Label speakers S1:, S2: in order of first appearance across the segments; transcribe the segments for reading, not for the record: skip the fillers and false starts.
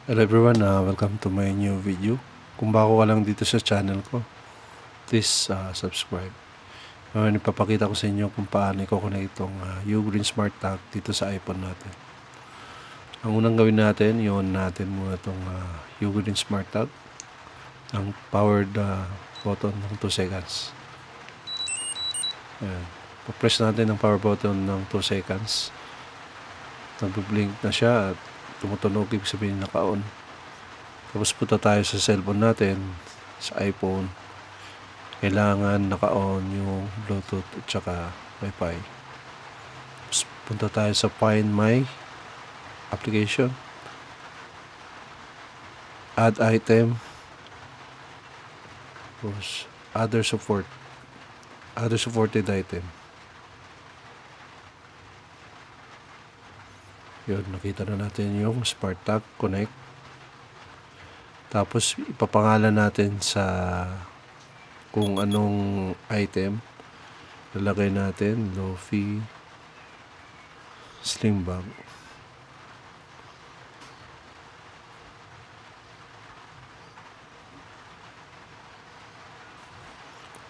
S1: Hello everyone, welcome to my new video. Kung bago ka lang dito sa channel ko, please subscribe. Ngayon ipapakita ko sa inyo kung paano i-connect itong Ugreen Smart Tag dito sa iPhone natin. Ang unang gawin natin, i-on natin muna itong Ugreen Smart Tag. Ang powered button ng 2 seconds. Ayan. Pa-press natin ang power button ng 2 seconds. Nag-blink na siya at tumutunog, ibig sabihin naka-on. Tapos punta tayo sa cellphone natin, sa iPhone. Kailangan naka-on yung Bluetooth at saka Wi-Fi. Tapos punta tayo sa Find My application. Add item. Tapos other supported item. Yun, nakita na natin yung Smart Tag Connect. Tapos ipapangalan natin sa kung anong item. Lalagay natin Lofi Sling Bag.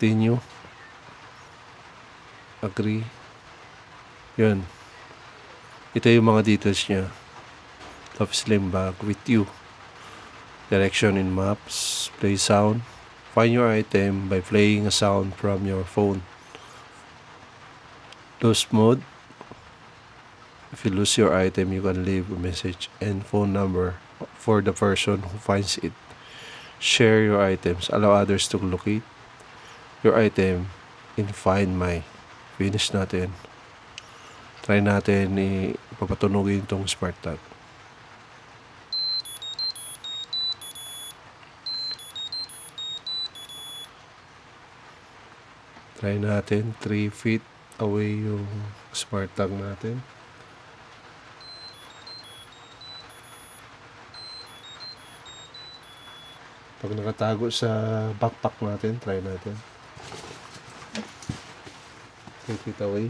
S1: Continue. Agree. Yun. Ito yung mga details niya. Lofi Sling Bag with you. Direction in maps. Play sound. Find your item by playing a sound from your phone. Lose mode. If you lose your item, you can leave a message and phone number for the person who finds it. Share your items. Allow others to locate your item in Find My. Finish natin. Try natin ipapatunogin itong Smart Tag. Try natin 3 feet away yung Smart Tag natin. Pag nakatago sa backpack natin, try natin 3 feet away.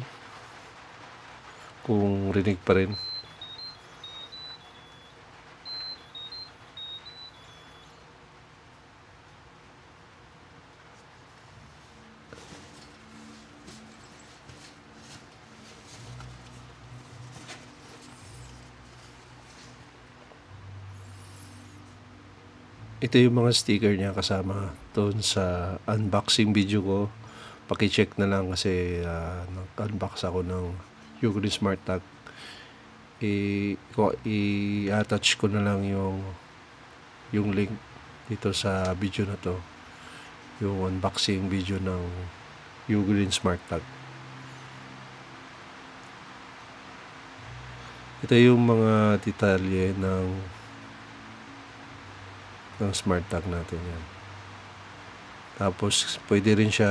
S1: Kung rinig pa rin. Ito yung mga sticker niya kasama doon sa unboxing video ko. Paki-check na lang kasi nag-unbox ako ng Ugreen Smart Tag. I-attach ko na lang yung link dito sa video na to. Yung unboxing video ng Ugreen Smart Tag. Ito yung mga detalye ng Smart Tag natin yan. Tapos pwede rin siya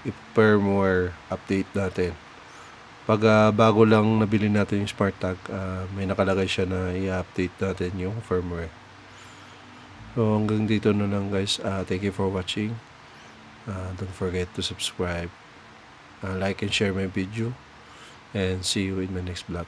S1: i-firmware update natin. Pag bago lang nabili natin yung Smart Tag, may nakalagay siya na i-update natin yung firmware. So hanggang dito na lang guys. Thank you for watching. Don't forget to subscribe, like and share my video, and see you in my next vlog.